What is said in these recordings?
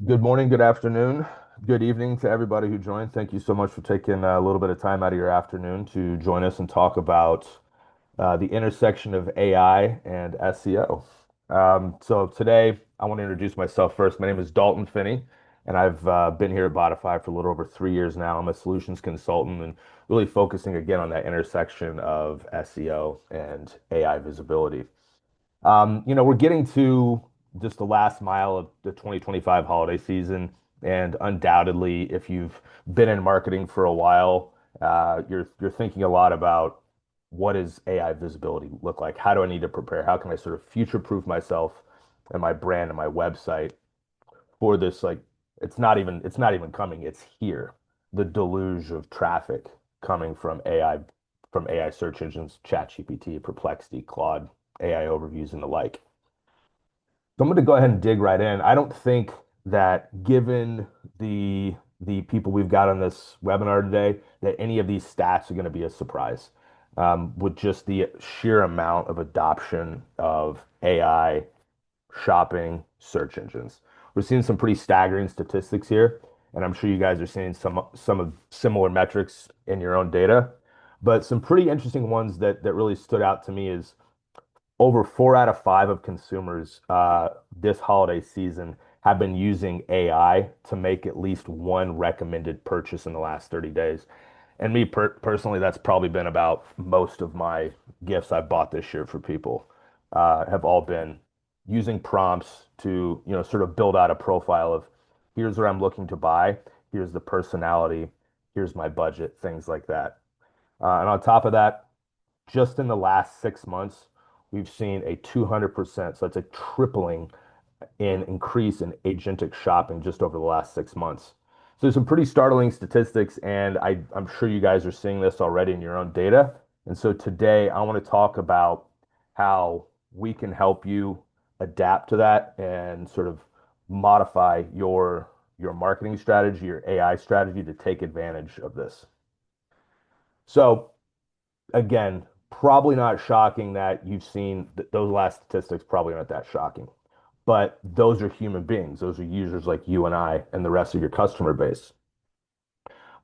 Good morning, good afternoon, good evening to everybody who joined. Thank you so much for taking a little bit of time out of your afternoon to join us and talk about the intersection of AI and SEO. So today, I want to introduce myself first. My name is Dalton Finney, and I've been here at Botify for a little over 3 years now. I'm a solutions consultant and really focusing again on that intersection of SEO and AI visibility. We're getting to just the last mile of the 2025 holiday season, and undoubtedly, if you've been in marketing for a while, you're thinking a lot about what does AI visibility look like? How do I need to prepare? How can I sort of future-proof myself and my brand and my website for this? Like, it's not even coming, it's here. The deluge of traffic coming from AI search engines, ChatGPT, Perplexity, Claude, AI overviews, and the like. So I'm going to go ahead and dig right in. I don't think that given the people we've got on this webinar today, that any of these stats are going to be a surprise. With just the sheer amount of adoption of AI shopping search engines. We're seeing some pretty staggering statistics here, and I'm sure you guys are seeing some of similar metrics in your own data. But some pretty interesting ones that really stood out to me is over 4 out of 5 of consumers this holiday season have been using AI to make at least one recommended purchase in the last 30 days. And me personally, that's probably been about most of my gifts I've bought this year for people have all been using prompts to, sort of build out a profile of here's what I'm looking to buy, here's the personality, here's my budget, things like that. And on top of that, just in the last 6 months, we've seen a 200%, so that's a tripling in increase in agentic shopping just over the last 6 months. So there's some pretty startling statistics, and I'm sure you guys are seeing this already in your own data. And so today I want to talk about how we can help you adapt to that and sort of modify your marketing strategy, your AI strategy to take advantage of this. So again, probably not shocking that you've seen those last statistics probably aren't that shocking. But those are human beings. Those are users like you and I and the rest of your customer base.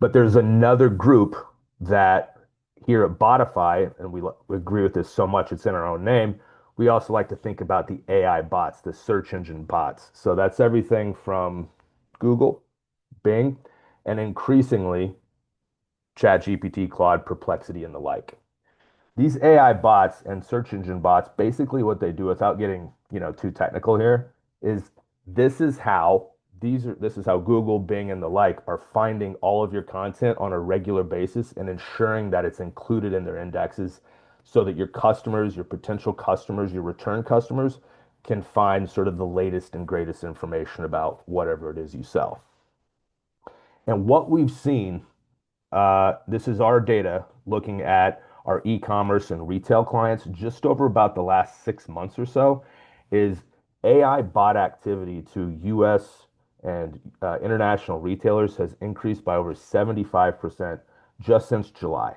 But there's another group that here at Botify, and we agree with this so much, it's in our own name. We also like to think about the AI bots, the search engine bots. So that's everything from Google, Bing, and increasingly ChatGPT, Claude, Perplexity, and the like. These AI bots and search engine bots, basically what they do without getting, too technical here, is this is how this is how Google, Bing, and the like are finding all of your content on a regular basis and ensuring that it's included in their indexes so that your customers, your potential customers, your return customers can find sort of the latest and greatest information about whatever it is you sell. And what we've seen, this is our data looking at our e-commerce and retail clients just over about the last 6 months or so, is AI bot activity to US and international retailers has increased by over 75% just since July.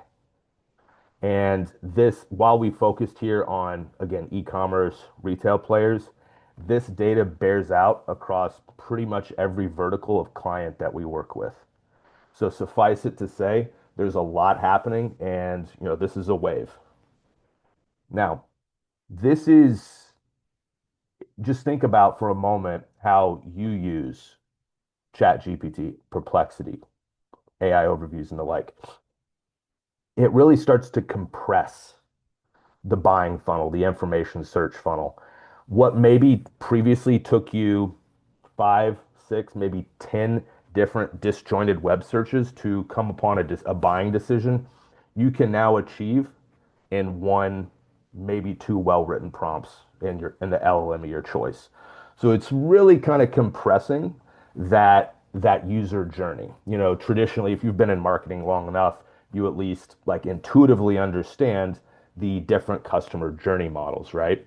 And this, while we focused here on, again, e-commerce retail players, this data bears out across pretty much every vertical of client that we work with. So suffice it to say, there's a lot happening, and this is a wave. Now, this is just think about for a moment how you use ChatGPT, Perplexity, AI overviews, and the like. It really starts to compress the buying funnel, the information search funnel. What maybe previously took you 5, 6, maybe 10 different disjointed web searches to come upon a buying decision, you can now achieve in one, maybe two well-written prompts in the LLM of your choice. So it's really kind of compressing that user journey. Traditionally, if you've been in marketing long enough, you at least like intuitively understand the different customer journey models, right?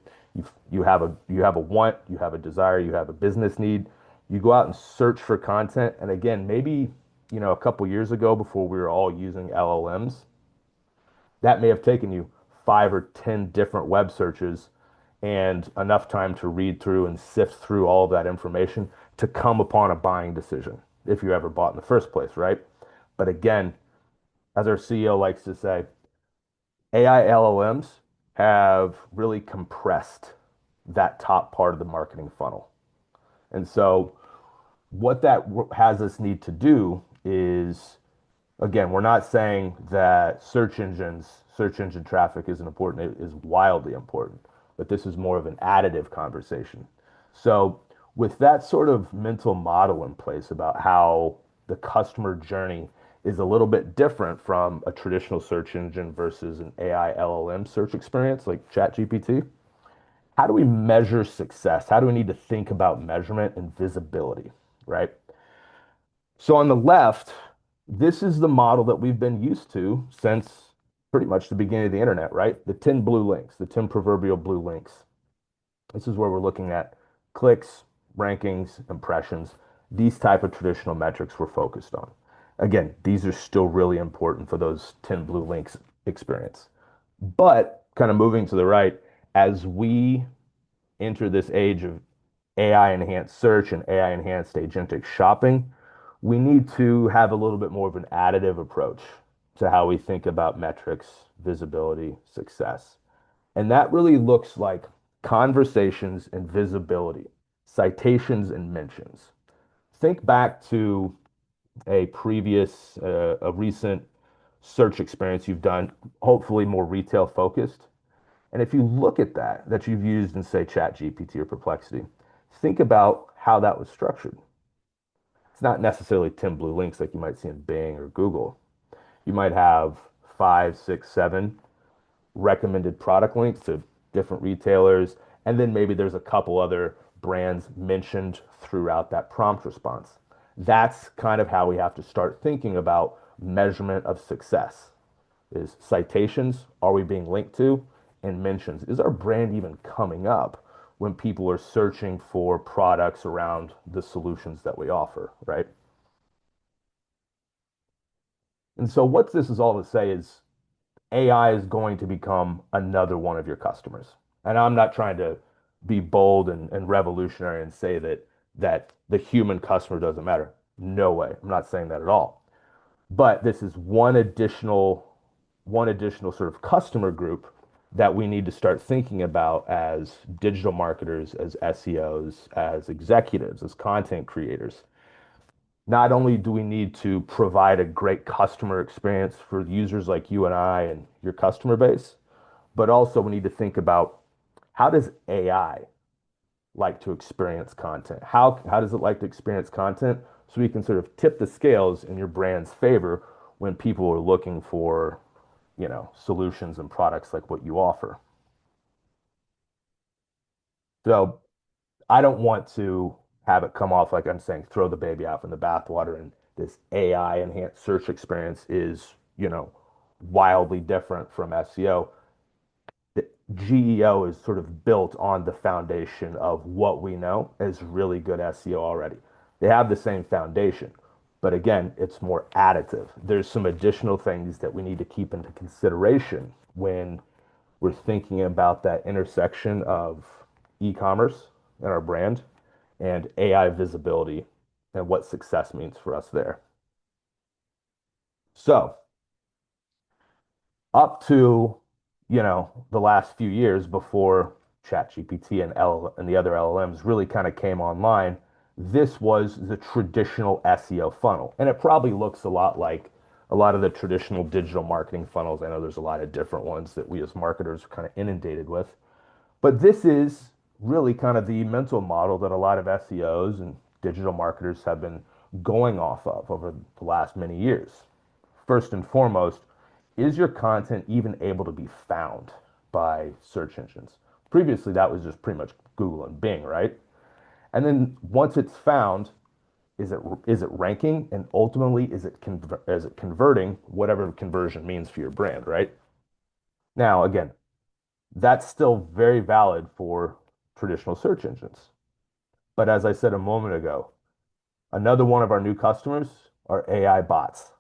You have a want, you have a desire, you have a business need. You go out and search for content, and again, maybe a couple years ago before we were all using LLMs, that may have taken you 5 or 10 different web searches and enough time to read through and sift through all of that information to come upon a buying decision if you ever bought in the first place, right? But again, as our CEO likes to say, AI LLMs have really compressed that top part of the marketing funnel. And so what that has us need to do is, again, we're not saying that search engine traffic isn't important. It is wildly important, but this is more of an additive conversation. So with that sort of mental model in place about how the customer journey is a little bit different from a traditional search engine versus an AI LLM search experience like ChatGPT, how do we measure success? How do we need to think about measurement and visibility, right? So on the left, this is the model that we've been used to since pretty much the beginning of the internet, right? The 10 blue links, the 10 proverbial blue links. This is where we're looking at clicks, rankings, impressions. These type of traditional metrics we're focused on. Again, these are still really important for those 10 blue links experience. But kind of moving to the right, as we enter this age of AI enhanced search and AI enhanced agentic shopping, we need to have a little bit more of an additive approach to how we think about metrics, visibility, success. And that really looks like conversations and visibility, citations and mentions. Think back to a recent search experience you've done, hopefully more retail focused. And if you look at that you've used in, say, ChatGPT or Perplexity, think about how that was structured. It's not necessarily 10 blue links like you might see in Bing or Google. You might have five, six, seven recommended product links to different retailers, and then maybe there's a couple other brands mentioned throughout that prompt response. That's kind of how we have to start thinking about measurement of success is citations, are we being linked to, and mentions. Is our brand even coming up when people are searching for products around the solutions that we offer, right? And so what this is all to say is AI is going to become another one of your customers. And I'm not trying to be bold and revolutionary and say that the human customer doesn't matter. No way. I'm not saying that at all. But this is one additional sort of customer group that we need to start thinking about as digital marketers, as SEOs, as executives, as content creators. Not only do we need to provide a great customer experience for users like you and I and your customer base, but also we need to think about how does AI like to experience content? How does it like to experience content so we can sort of tip the scales in your brand's favor when people are looking for, solutions and products like what you offer. So I don't want to have it come off like I'm saying throw the baby out in the bathwater and this AI enhanced search experience is, wildly different from SEO. The GEO is sort of built on the foundation of what we know is really good SEO already. They have the same foundation, but again, it's more additive. There's some additional things that we need to keep into consideration when we're thinking about that intersection of e-commerce and our brand and AI visibility and what success means for us there. So, up to, the last few years before ChatGPT and the other LLMs really kind of came online, this was the traditional SEO funnel. And it probably looks a lot like a lot of the traditional digital marketing funnels. I know there's a lot of different ones that we as marketers are kind of inundated with. But this is really kind of the mental model that a lot of SEOs and digital marketers have been going off of over the last many years. First and foremost, is your content even able to be found by search engines? Previously, that was just pretty much Google and Bing, right? And then once it's found, is it ranking? And ultimately, is it converting whatever conversion means for your brand, right? Now, again, that's still very valid for traditional search engines. But as I said a moment ago, another one of our new customers are AI bots.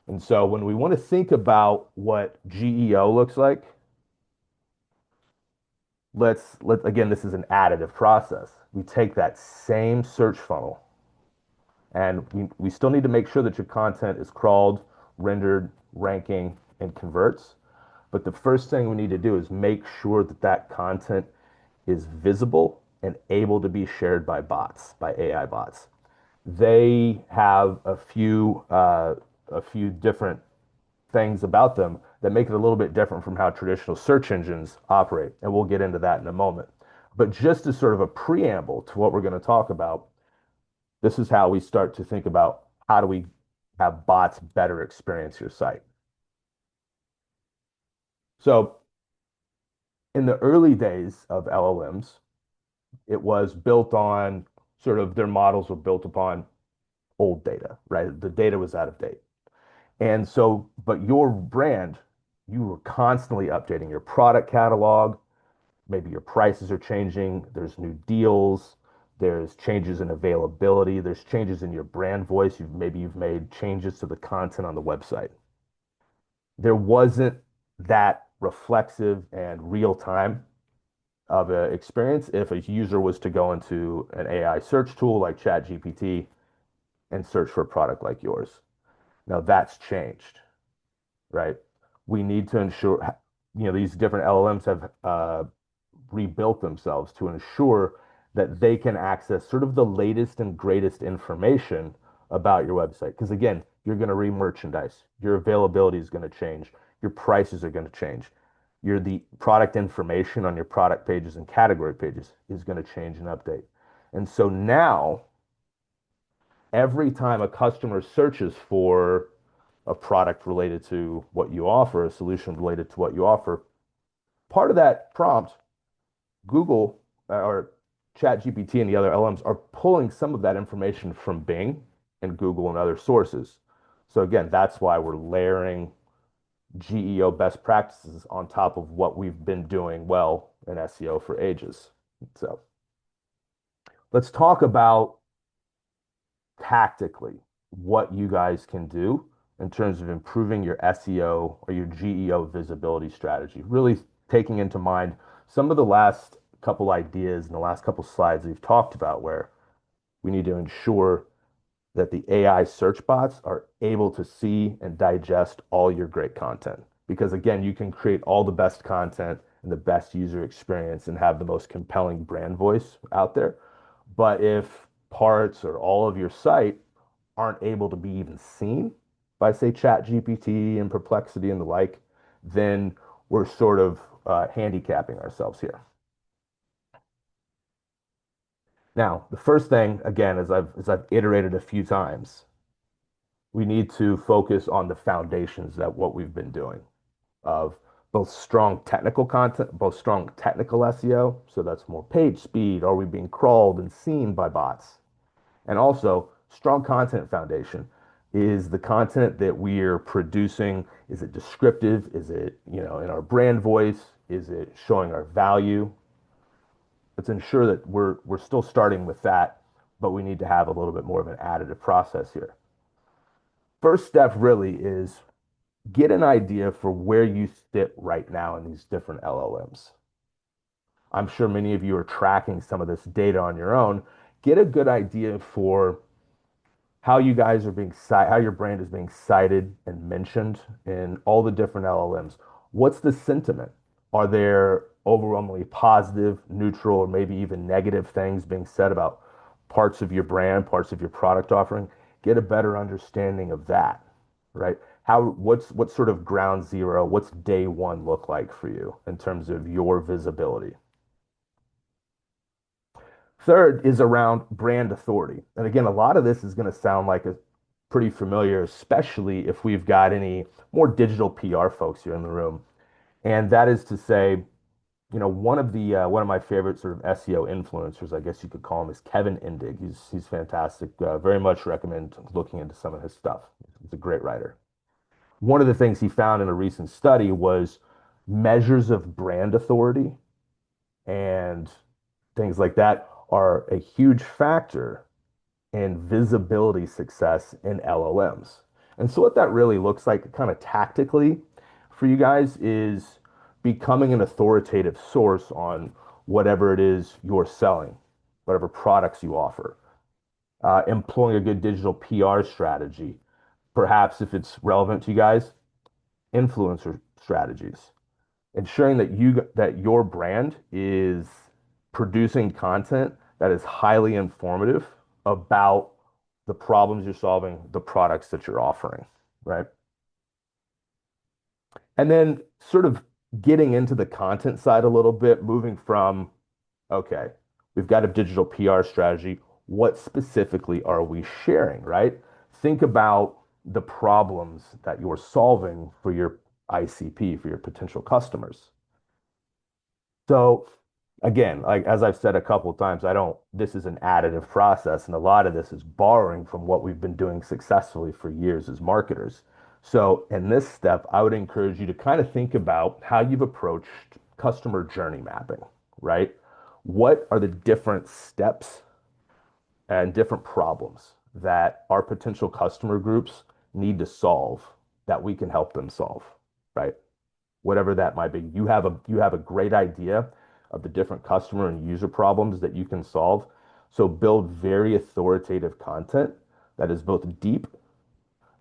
And so when we want to think about what GEO looks like, Let again, this is an additive process. We take that same search funnel and we still need to make sure that your content is crawled, rendered, ranking, and converts. But the first thing we need to do is make sure that that content is visible and able to be shared by bots, by AI bots. They have a few different things about them that make it a little bit different from how traditional search engines operate. And we'll get into that in a moment. But just as sort of a preamble to what we're going to talk about, this is how we start to think about how do we have bots better experience your site. So in the early days of LLMs, it was built on sort of their models were built upon old data, right? The data was out of date. And so, but your brand, you were constantly updating your product catalog. Maybe your prices are changing. There's new deals. There's changes in availability. There's changes in your brand voice. Maybe you've made changes to the content on the website. There wasn't that reflexive and real time of an experience if a user was to go into an AI search tool like ChatGPT and search for a product like yours. Now that's changed, right? We need to ensure, these different LLMs have rebuilt themselves to ensure that they can access sort of the latest and greatest information about your website. Because again, you're going to re-merchandise, your availability is going to change, your prices are going to change. The product information on your product pages and category pages is going to change and update. And so now, every time a customer searches for a product related to what you offer, a solution related to what you offer, part of that prompt, Google or ChatGPT and the other LMs are pulling some of that information from Bing and Google and other sources. So again, that's why we're layering GEO best practices on top of what we've been doing well in SEO for ages. So let's talk about tactically what you guys can do in terms of improving your SEO or your GEO visibility strategy. Really taking into mind some of the last couple ideas and the last couple slides we've talked about where we need to ensure that the AI search bots are able to see and digest all your great content. Because again, you can create all the best content and the best user experience and have the most compelling brand voice out there. But if parts or all of your site aren't able to be even seen by, say, ChatGPT and Perplexity and the like, then we're sort of handicapping ourselves here. Now, the first thing, again, as I've iterated a few times, we need to focus on the foundations that what we've been doing of both strong technical content, both strong technical SEO. So that's more page speed. Are we being crawled and seen by bots? And also strong content foundation. Is the content that we're producing, is it descriptive? Is it, in our brand voice? Is it showing our value? Let's ensure that we're still starting with that, but we need to have a little bit more of an additive process here. First step really is get an idea for where you sit right now in these different LLMs. I'm sure many of you are tracking some of this data on your own. Get a good idea for how you guys are being cited, how your brand is being cited and mentioned in all the different LLMs. What's the sentiment? Are there overwhelmingly positive, neutral, or maybe even negative things being said about parts of your brand, parts of your product offering? Get a better understanding of that, right? What's sort of ground zero, what's day one look like for you in terms of your visibility? Third is around brand authority. And again, a lot of this is going to sound like a pretty familiar, especially if we've got any more digital PR folks here in the room. And that is to say, one of my favorite sort of SEO influencers, I guess you could call him, is Kevin Indig. He's fantastic. Very much recommend looking into some of his stuff. He's a great writer. One of the things he found in a recent study was measures of brand authority and things like that are a huge factor in visibility success in LLMs. And so what that really looks like kind of tactically for you guys is becoming an authoritative source on whatever it is you're selling, whatever products you offer, employing a good digital PR strategy, perhaps if it's relevant to you guys, influencer strategies, ensuring that your brand is producing content that is highly informative about the problems you're solving, the products that you're offering, right? And then sort of getting into the content side a little bit, moving from, okay, we've got a digital PR strategy. What specifically are we sharing, right? Think about the problems that you're solving for your ICP, for your potential customers. So again, like as I've said a couple of times, this is an additive process, and a lot of this is borrowing from what we've been doing successfully for years as marketers. So in this step, I would encourage you to kind of think about how you've approached customer journey mapping, right? What are the different steps and different problems that our potential customer groups need to solve that we can help them solve, right? Whatever that might be. You have a great idea of the different customer and user problems that you can solve. So build very authoritative content that is both deep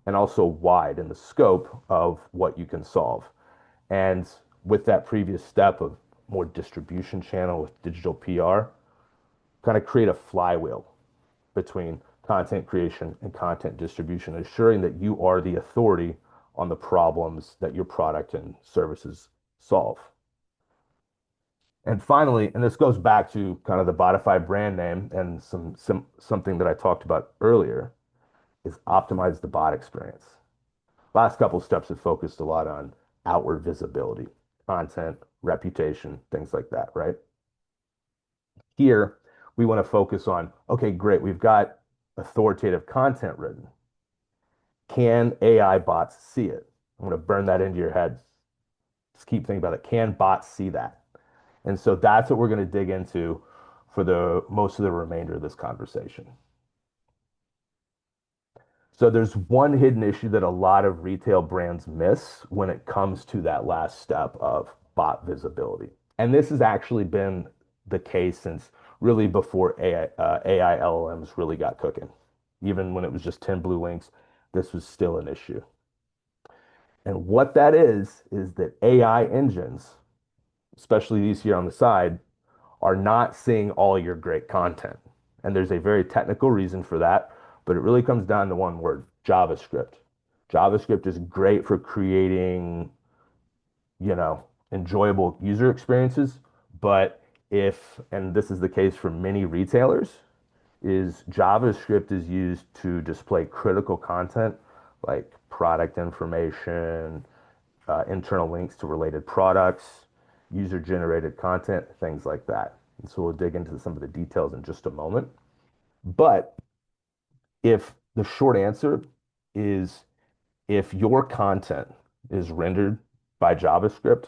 and also wide in the scope of what you can solve. And with that previous step of more distribution channel with digital PR, kind of create a flywheel between content creation and content distribution, ensuring that you are the authority on the problems that your product and services solve. And finally, and this goes back to kind of the Botify brand name and something that I talked about earlier, is optimize the bot experience. Last couple of steps have focused a lot on outward visibility, content, reputation, things like that, right? Here, we want to focus on, okay, great, we've got authoritative content written. Can AI bots see it? I'm going to burn that into your head. Just keep thinking about it. Can bots see that? And so that's what we're going to dig into for the most of the remainder of this conversation. So there's one hidden issue that a lot of retail brands miss when it comes to that last step of bot visibility. And this has actually been the case since really before AI LLMs really got cooking. Even when it was just 10 blue links, this was still an issue. And what that is that AI engines, especially these here on the side, are not seeing all your great content. And there's a very technical reason for that, but it really comes down to one word, JavaScript. JavaScript is great for creating, enjoyable user experiences, but and this is the case for many retailers, is JavaScript is used to display critical content like product information, internal links to related products, user-generated content, things like that. And so we'll dig into some of the details in just a moment. But if the short answer is if your content is rendered by JavaScript,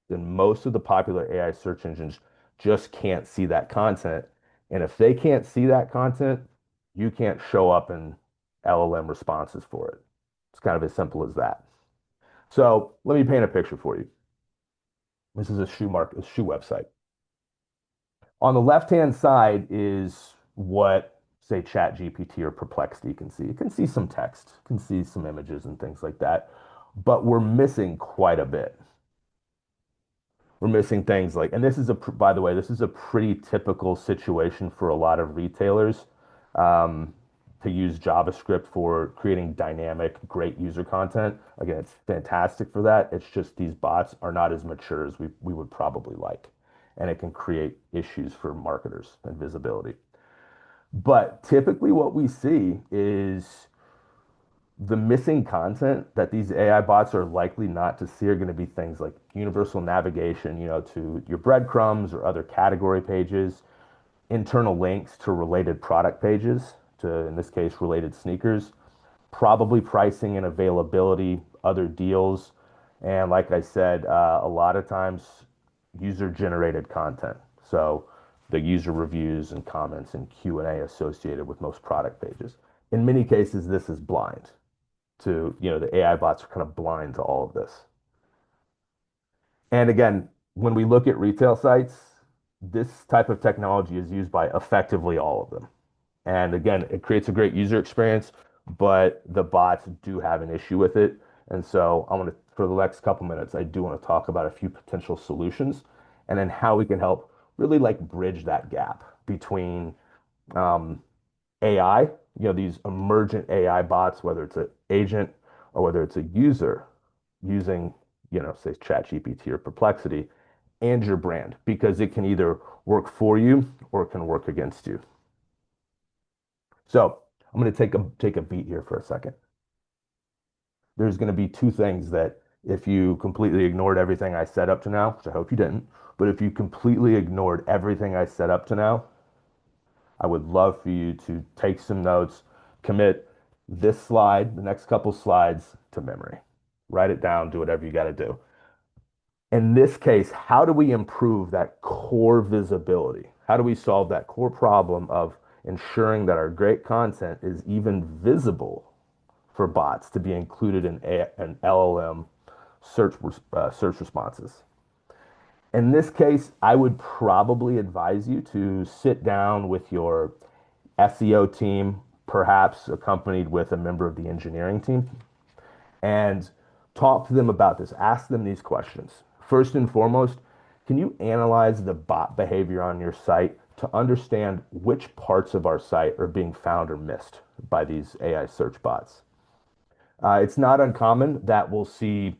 then most of the popular AI search engines just can't see that content. And if they can't see that content, you can't show up in LLM responses for it. It's kind of as simple as that. So let me paint a picture for you. This is a shoe website. On the left-hand side is what, say, ChatGPT or Perplexity can see. It can see some text, can see some images and things like that, but we're missing quite a bit. We're missing things like, and by the way, this is a pretty typical situation for a lot of retailers um, to use JavaScript for creating dynamic, great user content. Again, it's fantastic for that. It's just these bots are not as mature as we would probably like, and it can create issues for marketers and visibility. But typically, what we see is the missing content that these AI bots are likely not to see are going to be things like universal navigation, to your breadcrumbs or other category pages, internal links to related product pages, to, in this case, related sneakers, probably pricing and availability, other deals, and like I said, a lot of times user-generated content. So the user reviews and comments and Q&A associated with most product pages. In many cases, this is blind to, the AI bots are kind of blind to all of this. And again, when we look at retail sites, this type of technology is used by effectively all of them. And again, it creates a great user experience, but the bots do have an issue with it. And so I want to, for the next couple minutes, I do want to talk about a few potential solutions and then how we can help really like bridge that gap between um, AI, these emergent AI bots, whether it's an agent or whether it's a user using, say ChatGPT or Perplexity and your brand, because it can either work for you or it can work against you. So I'm going to take a beat here for a second. There's going to be two things that if you completely ignored everything I said up to now, which I hope you didn't, but if you completely ignored everything I said up to now, I would love for you to take some notes, commit this slide, the next couple slides to memory. Write it down, do whatever you got to do. In this case, how do we improve that core visibility? How do we solve that core problem of ensuring that our great content is even visible for bots to be included in an LLM search responses? In this case, I would probably advise you to sit down with your SEO team, perhaps accompanied with a member of the engineering team, and talk to them about this. Ask them these questions. First and foremost, can you analyze the bot behavior on your site to understand which parts of our site are being found or missed by these AI search bots? It's not uncommon that we'll see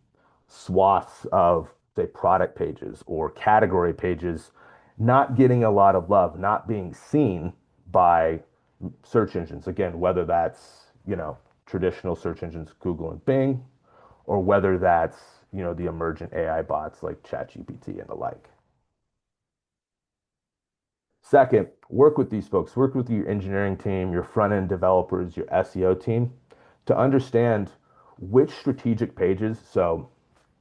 swaths of, say, product pages or category pages not getting a lot of love, not being seen by search engines. Again, whether that's, traditional search engines, Google and Bing, or whether that's, the emergent AI bots like ChatGPT and the like. Second, work with these folks, work with your engineering team, your front end developers, your SEO team to understand which strategic pages. So,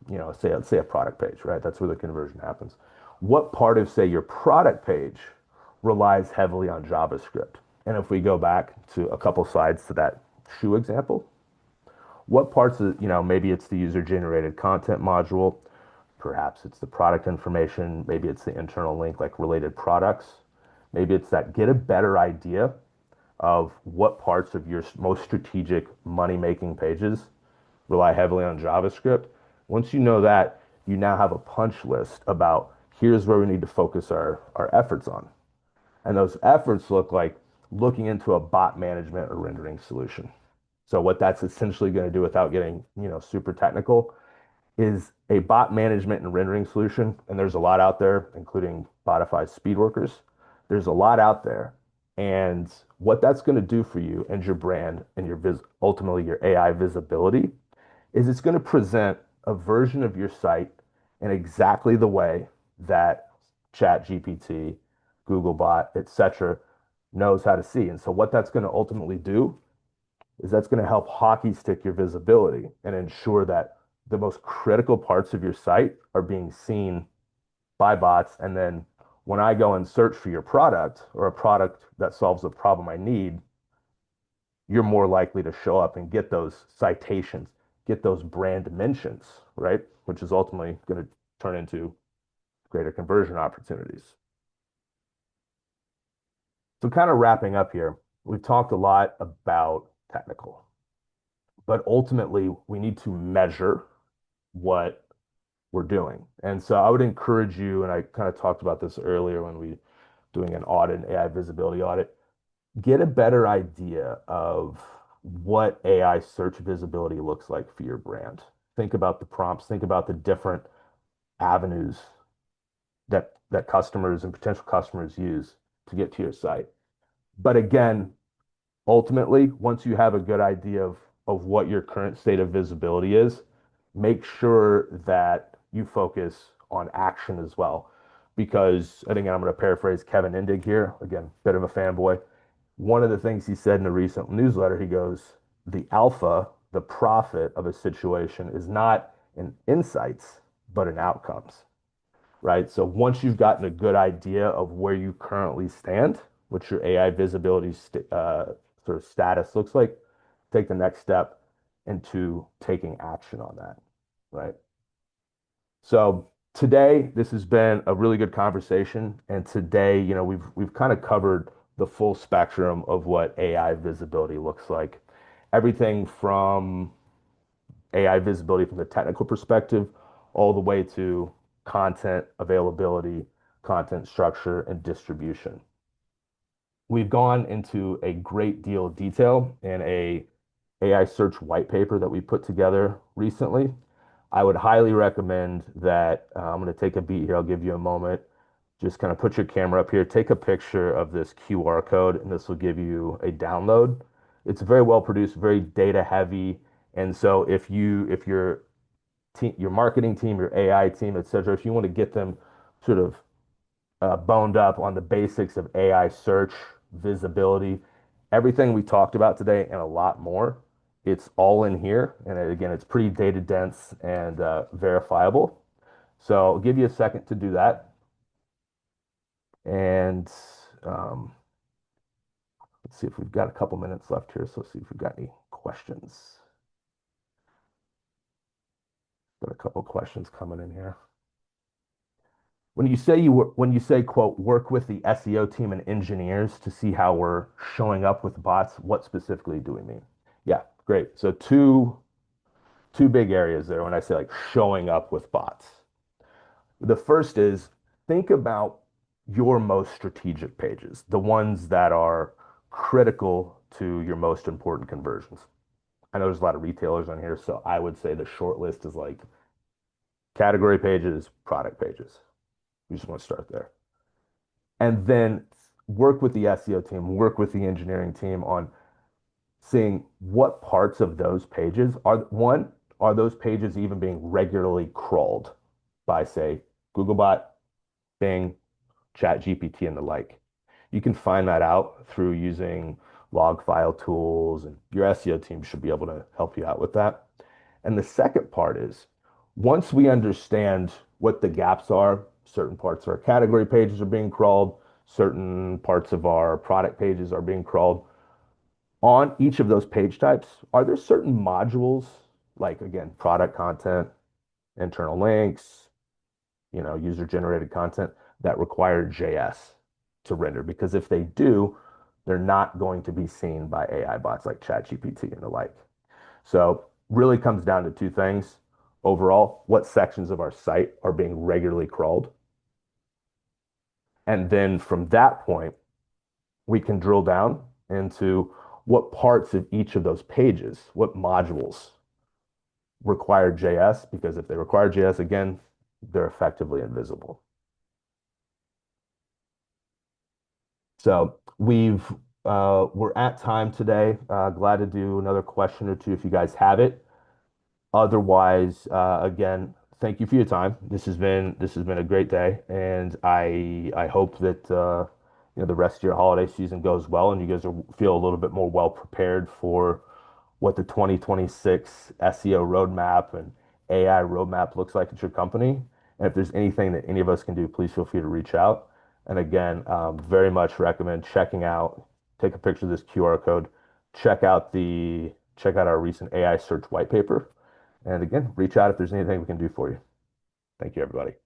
let's say a product page, right? That's where the conversion happens. What part of, say, your product page relies heavily on JavaScript? And if we go back to a couple slides to that shoe example, what parts of, maybe it's the user generated content module, perhaps it's the product information, maybe it's the internal link like related products, maybe it's that get a better idea of what parts of your most strategic money making pages rely heavily on JavaScript. Once you know that, you now have a punch list about here's where we need to focus our efforts on. And those efforts look like looking into a bot management or rendering solution. So what that's essentially going to do without getting, super technical is a bot management and rendering solution. And there's a lot out there, including Spotify Speedworkers. There's a lot out there. And what that's going to do for you and your brand and ultimately your AI visibility is it's going to present a version of your site in exactly the way that ChatGPT, Googlebot, etc., knows how to see. And so what that's going to ultimately do is that's going to help hockey stick your visibility and ensure that the most critical parts of your site are being seen by bots. And then when I go and search for your product or a product that solves the problem I need, you're more likely to show up and get those citations, get those brand mentions, right? Which is ultimately going to turn into greater conversion opportunities. So, kind of wrapping up here, we've talked a lot about technical, but ultimately we need to measure what we're doing. And so I would encourage you, and I kind of talked about this earlier when we doing an audit, an AI visibility audit, get a better idea of what AI search visibility looks like for your brand. Think about the prompts, think about the different avenues that customers and potential customers use to get to your site. But again, ultimately, once you have a good idea of what your current state of visibility is, make sure that you focus on action as well. Because I think I'm going to paraphrase Kevin Indig here, again, bit of a fanboy. One of the things he said in a recent newsletter, he goes, the alpha, the profit of a situation is not in insights, but in outcomes, right? So once you've gotten a good idea of where you currently stand, what your AI visibility sort of status looks like, take the next step into taking action on that, right? So Today, this has been a really good conversation, and today, we've kind of covered the full spectrum of what AI visibility looks like. Everything from AI visibility from the technical perspective, all the way to content availability, content structure, and distribution. We've gone into a great deal of detail in a AI search white paper that we put together recently. I would highly recommend that. I'm going to take a beat here. I'll give you a moment. Just kind of put your camera up here, take a picture of this QR code, and this will give you a download. It's very well produced, very data heavy. And so if your team, your marketing team, your AI team, et cetera, if you want to get them sort of boned up on the basics of AI search, visibility, everything we talked about today and a lot more. It's all in here. And again, it's pretty data dense and verifiable. So I'll give you a second to do that. And um, let's see if we've got a couple minutes left here. So let's see if we've got any questions. Got a couple questions coming in here. When you say, quote, work with the SEO team and engineers to see how we're showing up with bots, what specifically do we mean? Yeah, great. So two big areas there when I say like showing up with bots. The first is think about your most strategic pages, the ones that are critical to your most important conversions. I know there's a lot of retailers on here, so I would say the short list is like category pages, product pages. We just want to start there. And then work with the SEO team, work with the engineering team on seeing what parts of those pages are those pages even being regularly crawled by, say, Googlebot, Bing, ChatGPT, and the like. You can find that out through using log file tools, and your SEO team should be able to help you out with that. And the second part is once we understand what the gaps are, certain parts of our category pages are being crawled, certain parts of our product pages are being crawled. On each of those page types, are there certain modules, like again, product content, internal links, user-generated content that require JS to render? Because if they do, they're not going to be seen by AI bots like ChatGPT and the like. So really comes down to two things. Overall, what sections of our site are being regularly crawled? And then from that point, we can drill down into what parts of each of those pages, what modules require JS, because if they require JS, again, they're effectively invisible. So we're at time today. Glad to do another question or two if you guys have it. Otherwise, again, thank you for your time. This has been a great day, and I hope that the rest of your holiday season goes well, and you guys feel a little bit more well prepared for what the 2026 SEO roadmap and AI roadmap looks like at your company. And if there's anything that any of us can do, please feel free to reach out. And again, very much recommend checking out, take a picture of this QR code, check out our recent AI search white paper. And again, reach out if there's anything we can do for you. Thank you, everybody.